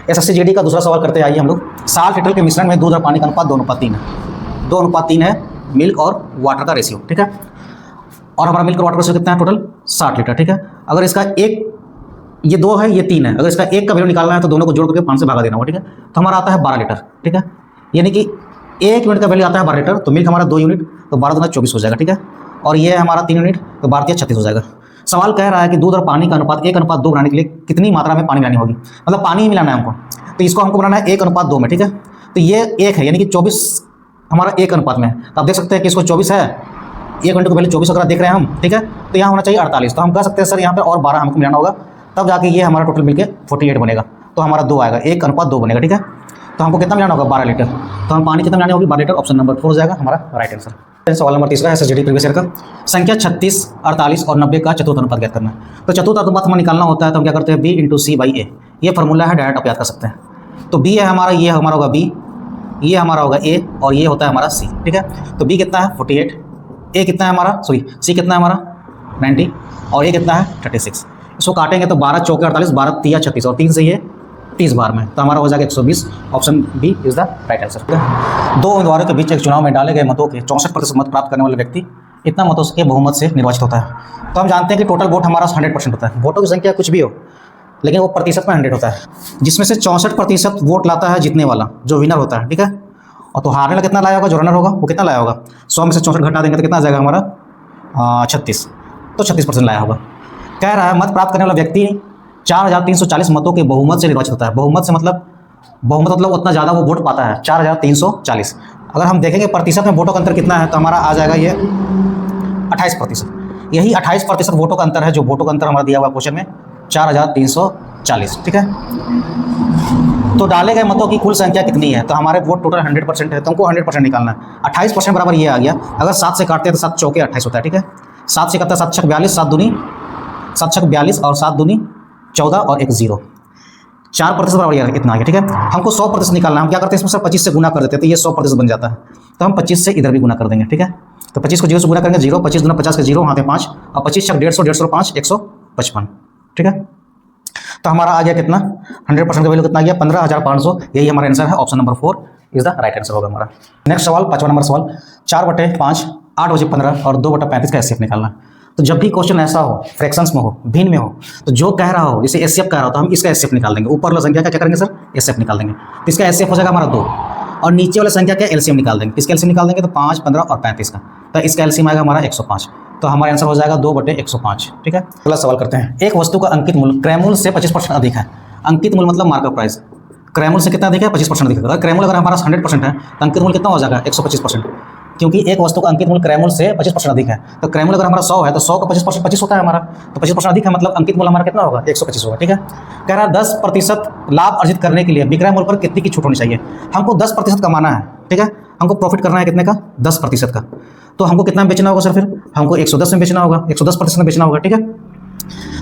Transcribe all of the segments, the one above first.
SSC का दूसरा सवाल करते आइए हम लोग। 60 लीटर के मिश्रण में दूध और पानी का अनुपात 2:3 है। 2:3 है मिल्क और वाटर का रेशियो, ठीक है। और हमारा मिल्क और वाटर का रेशियो कितना है टोटल 60 लीटर, ठीक है। अगर इसका एक, ये 2 है ये 3 है, अगर इसका एक का वैल्यू निकालना है तो दोनों को जोड़ करके 5 से भागा देना होगा, ठीक है। तो हमारा आता है 12 लीटर, ठीक है। यानी कि 1 यूनिट का वैल्यू आता है 12 लीटर, तो मिल्क हमारा 2 यूनिट, तो 12 दूना 24 हो जाएगा, ठीक है। और ये है हमारा 3 यूनिट, तो 12 × 36 हो जाएगा। सवाल कह रहा है कि दूध और पानी का अनुपात 1:2 बनाने के लिए कितनी मात्रा में पानी मिलानी होगी, मतलब पानी ही मिलाना है हमको। तो इसको हमको बनाना है 1:2 में, ठीक है। तो ये 1 है, यानी कि 24 हमारा 1 अनुपात में है। तो आप देख सकते हैं कि इसको 24 है, 1 घंटे को पहले 24 अगर देख रहे हैं हम, ठीक है। तो यहाँ होना चाहिए 48, तो हम कह सकते हैं सर यहाँ पे और 12 हमको मिलाना होगा, तब जाके ये हमारा टोटल मिलके 48 बनेगा। तो हमारा 2 आएगा, 1:2 बनेगा, ठीक है। तो हमको कितना मिलाना होगा 12 लीटर, तो हम पानी कितना मिलानी होगी 12 लीटर, ऑप्शन नंबर 4 हो जाएगा हमारा राइट आंसर। सवाल नंबर 3 है SSGD प्रीवियस ईयर का। संख्या 36, 48 और 90 का चतुर्थ अनुपात ज्ञात करना है। तो चतुर्थ अनुपात हमें निकालना होता है तो हम क्या करते हैं B × C/A, ये फॉर्मूला है, डायरेक्ट आप याद कर सकते हैं। तो B है हमारा, ये हमारा होगा B, ये हमारा होगा A और ये होता है हमारा C, ठीक है। तो B कितना है 48, A कितना है हमारा, सॉरी C कितना है हमारा 90 और A कितना है 36। इसको काटेंगे तो 12 × 4 = 48, 12 × 3 = 36 और 3 से ये 30 बार में, तो हमारा हो जाएगा 120। Option B is the right answer. 2 उम्मीदवारों के बीच एक चुनाव में डाले गए मतों के 64% मत प्राप्त करने वाले व्यक्ति इतना मतों के बहुमत से निर्वाचित होता है। तो हम जानते हैं कि टोटल वोट हमारा 100% होता है। वोटों की संख्या कुछ भी हो, लेकिन वो प्रतिशत में 100 होता है, जिसमें से 64% वोट लाता है जीतने वाला, जो विनर होता है, ठीक है। और तो हारने वाला कितना लाया होगा, जो रनर होगा वो कितना लाया होगा, 100 में से 64 घटा देंगे तो कितना आ जाएगा हमारा 36, तो 36% लाया होगा। कह रहा है मत प्राप्त करने वाला व्यक्ति 4340 मतों के बहुमत से निर्वाचित होता है। बहुमत मतलब उतना ज़्यादा वो वोट पाता है, 4340। अगर हम देखेंगे प्रतिशत में वोटों का अंतर कितना है, तो हमारा आ जाएगा ये 28%। यही 28% वोटों का अंतर है, जो वोटों का अंतर हमारा दिया हुआ क्वेश्चन में 4340, ठीक है। तो डाले गए मतों की कुल संख्या कितनी है, तो हमारे वोट टोटल 100% है, तो हमको 100% निकालना है। 28% बराबर ये आ गया। अगर 7 से काटते हैं तो 7 चौके 28 होता है, ठीक है। 7 से काटता है 7 छक 42, 7 दूनी 7 छक 42 और 7 दूनी 14 और 1 0, 4% बराबर यार इतना आ गया, ठीक है। हमको 100% निकालना है। हम क्या करते हैं इसमें से 25 से गुना कर देते हैं, तो ये 100% बन जाता है। तो हम 25 से इधर भी गुना कर देंगे, ठीक है। तो 25 को 0 से गुना करेंगे 0, 25 दूना 50 के 0 हाथ में 5 और 25 छक 150, 150 5 155, ठीक है। तो हमारा आ गया कितना 100% का वैल्यू कितना आ गया 15,500। यही हमारा आंसर है, option number 4 is the right answer होगा हमारा। नेक्स्ट सवाल 5वां नंबर सवाल, 4/5 8/15 और 2/35 का एचसीएफ निकालना। तो जब भी क्वेश्चन ऐसा हो, फ्रैक्शंस में हो, भिन्न में हो, तो जो कह रहा हो, जैसे एचसीएफ कह रहा हो, तो हम इसका एचसीएफ निकाल देंगे। ऊपर वाला संख्या का क्या करेंगे सर, एचसीएफ निकाल देंगे। तो इसका एचसीएफ हो जाएगा हमारा 2 और नीचे वाला संख्या क्या एलसीएम निकाल देंगे। किसका एलसीएम निकाल देंगे, तो 5, 15 और 35 का। तो इसका एलसीएम आएगा हमारा 105। तो हमारा आंसर हो जाएगा 2/105, ठीक है। अगला सवाल करते हैं। एक वस्तु का अंकित मूल्य क्रय मूल्य से 25% अधिक है। अंकित मूल्य मतलब मार्केट प्राइस, क्रय मूल्य से कितना अधिक है 25% अधिक है। अगर क्रय मूल्य अगर हमारा 100% है तो अंकित मूल्य कितना हो जाएगा 125%, क्योंकि एक वस्तु का अंकित मूल्य क्रय मूल्य से 25% अधिक है। तो क्रय मूल्य अगर हमारा 100 है तो 100 का 25% 25 होता है हमारा, तो 25% अधिक है, मतलब अंकित मूल्य हमारा कितना होगा 125 होगा, ठीक है। कह रहा है 10% लाभ अर्जित करने के लिए विक्रय मूल्य पर कितनी की छूट होनी चाहिए। हमको 10% कमाना है, ठीक है। हमको प्रॉफिट करना है कितने का 10% का। तो हमको कितना में बेचना होगा सर, फिर हमको 110 में बेचना होगा, 110% में बेचना होगा, ठीक है।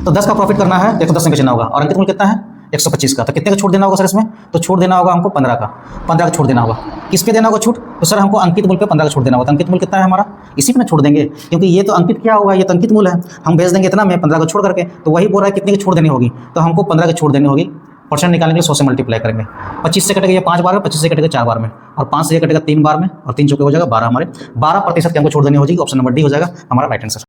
तो 10 का प्रॉफिट करना है, 110 में बेचना होगा और अंकित मूल्य कितना है 125 का। तो कितने का छूट देना होगा सर इसमें, तो छूट देना होगा हमको 15 का छूट देना होगा। किस पे देना होगा छूट, तो सर हमको अंकित मूल्य पे 15 का छूट देना होगा। तो अंकित मूल्य कितना है हमारा, इसी पे ना छूट देंगे, क्योंकि ये तो अंकित क्या हुआ, ये तो अंकित मूल्य है। हम बेच देंगे इतना में 15 का छोड़ करके, तो वही बोल रहा है कितने की छूट देनी होगी, तो हमको 15 की छूट देनी होगी। परसेंट निकालने के लिए 100 से मल्टीप्लाई करेंगे। 25 से कटेगा ये 5 बार में, 25 से कटेगा 4 बार में और 5 से ये कटेगा 3 बार में और 3 चौके हो जाएगा 12, हमारे 12% की हमको छूट देनी होगी। ऑप्शन नंबर डी हो जाएगा हमारा राइट आंसर।